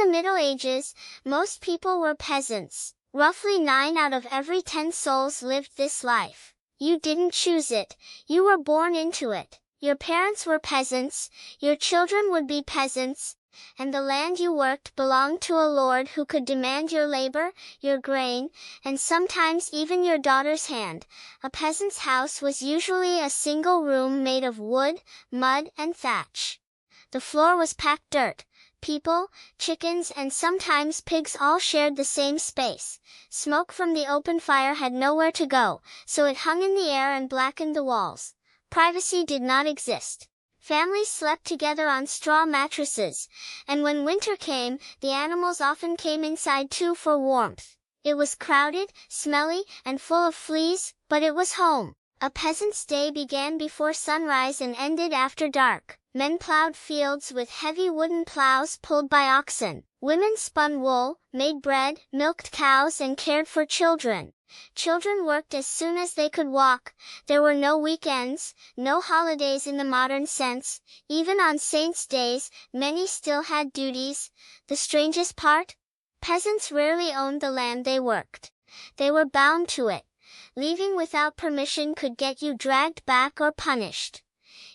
the Middle Ages, most people were peasants. Roughly 9 out of every 10 souls lived this life. You didn't choose it, you were born into it. Your parents were peasants, your children would be peasants, and the land you worked belonged to a lord who could demand your labor, your grain, and sometimes even your daughter's hand. A peasant's house was usually a single room made of wood, mud, and thatch. The floor was packed dirt. People, chickens, and sometimes pigs all shared the same space. Smoke from the open fire had nowhere to go, so it hung in the air and blackened the walls. Privacy did not exist. Families slept together on straw mattresses, and when winter came, the animals often came inside too for warmth. It was crowded, smelly, and full of fleas, but it was home. A peasant's day began before sunrise and ended after dark. Men plowed fields with heavy wooden plows pulled by oxen. Women spun wool, made bread, milked cows, and cared for children. Children worked as soon as they could walk. There were no weekends, no holidays in the modern sense. Even on saints' days, many still had duties. The strangest part? Peasants rarely owned the land they worked. They were bound to it. Leaving without permission could get you dragged back or punished.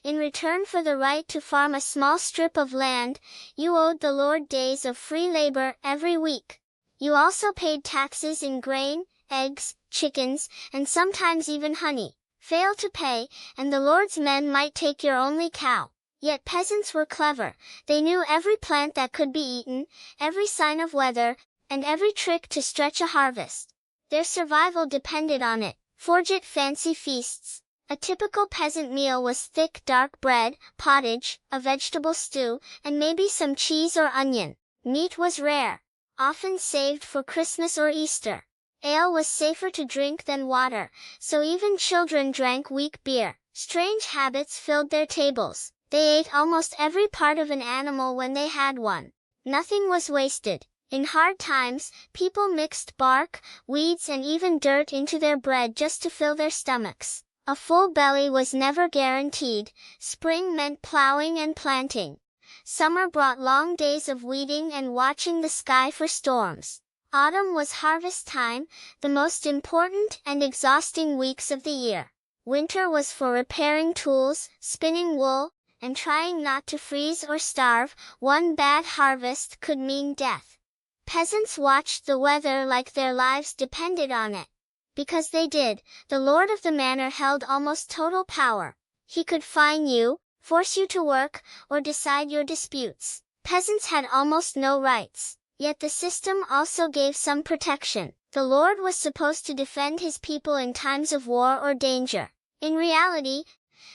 In return for the right to farm a small strip of land, you owed the Lord days of free labor every week. You also paid taxes in grain, eggs, chickens, and sometimes even honey. Fail to pay, and the Lord's men might take your only cow. Yet peasants were clever. They knew every plant that could be eaten, every sign of weather, and every trick to stretch a harvest. Their survival depended on it. Forget fancy feasts. A typical peasant meal was thick dark bread, pottage, a vegetable stew, and maybe some cheese or onion. Meat was rare, often saved for Christmas or Easter. Ale was safer to drink than water, so even children drank weak beer. Strange habits filled their tables. They ate almost every part of an animal when they had one. Nothing was wasted. In hard times, people mixed bark, weeds, and even dirt into their bread just to fill their stomachs. A full belly was never guaranteed. Spring meant plowing and planting. Summer brought long days of weeding and watching the sky for storms. Autumn was harvest time, the most important and exhausting weeks of the year. Winter was for repairing tools, spinning wool, and trying not to freeze or starve. One bad harvest could mean death. Peasants watched the weather like their lives depended on it. Because they did, the lord of the manor held almost total power. He could fine you, force you to work, or decide your disputes. Peasants had almost no rights. Yet the system also gave some protection. The lord was supposed to defend his people in times of war or danger. In reality,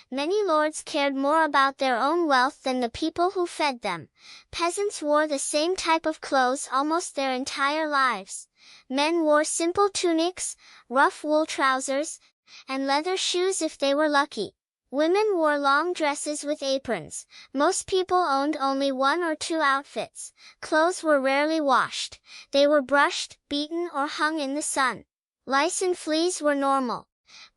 many lords cared more about their own wealth than the people who fed them. Peasants wore the same type of clothes almost their entire lives. Men wore simple tunics, rough wool trousers, and leather shoes if they were lucky. Women wore long dresses with aprons. Most people owned only 1 or 2 outfits. Clothes were rarely washed. They were brushed, beaten, or hung in the sun. Lice and fleas were normal.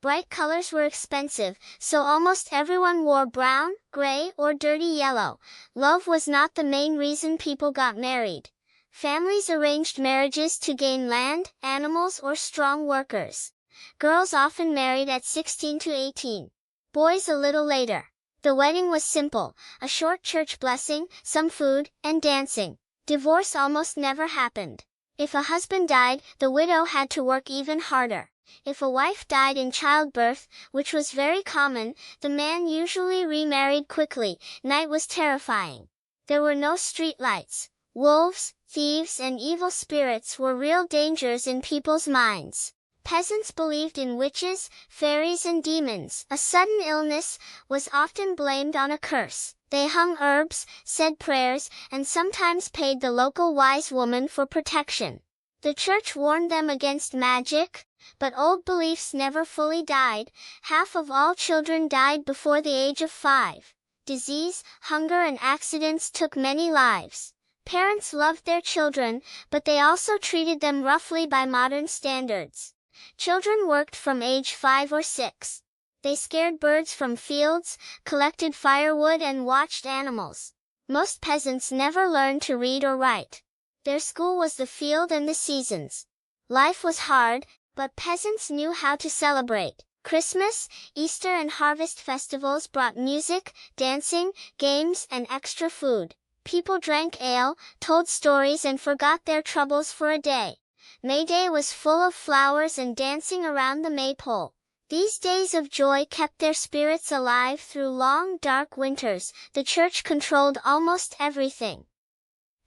Bright colors were expensive, so almost everyone wore brown, gray, or dirty yellow. Love was not the main reason people got married. Families arranged marriages to gain land, animals, or strong workers. Girls often married at 16 to 18. Boys a little later. The wedding was simple, a short church blessing, some food, and dancing. Divorce almost never happened. If a husband died, the widow had to work even harder. If a wife died in childbirth, which was very common, the man usually remarried quickly. Night was terrifying. There were no street lights. Wolves, thieves, and evil spirits were real dangers in people's minds. Peasants believed in witches, fairies, and demons. A sudden illness was often blamed on a curse. They hung herbs, said prayers, and sometimes paid the local wise woman for protection. The church warned them against magic, but old beliefs never fully died. Half of all children died before the age of 5. Disease, hunger, and accidents took many lives. Parents loved their children, but they also treated them roughly by modern standards. Children worked from age 5 or 6. They scared birds from fields, collected firewood, and watched animals. Most peasants never learned to read or write. Their school was the field and the seasons. Life was hard, but peasants knew how to celebrate. Christmas, Easter and harvest festivals brought music, dancing, games, and extra food. People drank ale, told stories and forgot their troubles for a day. May Day was full of flowers and dancing around the maypole. These days of joy kept their spirits alive through long, dark winters. The church controlled almost everything.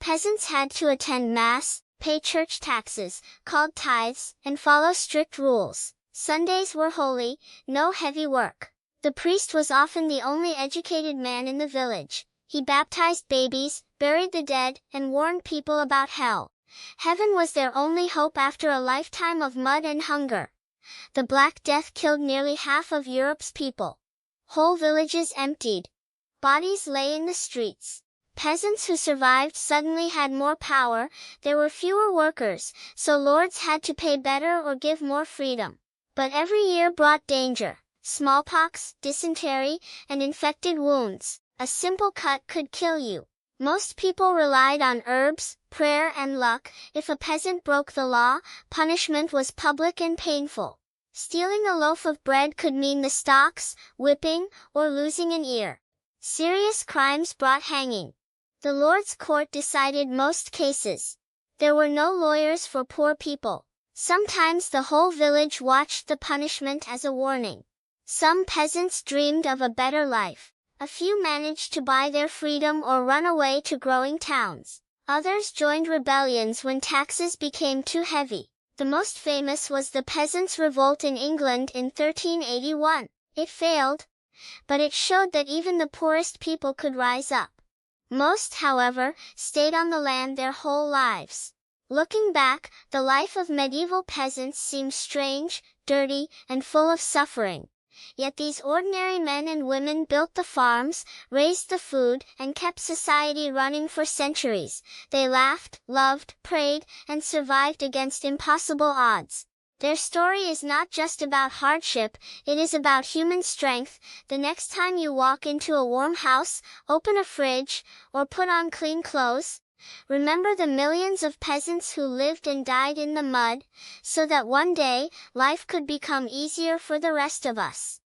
Peasants had to attend Mass, pay church taxes, called tithes, and follow strict rules. Sundays were holy, no heavy work. The priest was often the only educated man in the village. He baptized babies, buried the dead, and warned people about hell. Heaven was their only hope after a lifetime of mud and hunger. The Black Death killed nearly half of Europe's people. Whole villages emptied. Bodies lay in the streets. Peasants who survived suddenly had more power. There were fewer workers, so lords had to pay better or give more freedom. But every year brought danger. Smallpox, dysentery, and infected wounds. A simple cut could kill you. Most people relied on herbs, prayer and luck. If a peasant broke the law, punishment was public and painful. Stealing a loaf of bread could mean the stocks, whipping, or losing an ear. Serious crimes brought hanging. The Lord's court decided most cases. There were no lawyers for poor people. Sometimes the whole village watched the punishment as a warning. Some peasants dreamed of a better life. A few managed to buy their freedom or run away to growing towns. Others joined rebellions when taxes became too heavy. The most famous was the Peasants' Revolt in England in 1381. It failed, but it showed that even the poorest people could rise up. Most, however, stayed on the land their whole lives. Looking back, the life of medieval peasants seems strange, dirty, and full of suffering. Yet these ordinary men and women built the farms, raised the food, and kept society running for centuries. They laughed, loved, prayed, and survived against impossible odds. Their story is not just about hardship, it is about human strength. The next time you walk into a warm house, open a fridge, or put on clean clothes, remember the millions of peasants who lived and died in the mud, so that one day, life could become easier for the rest of us.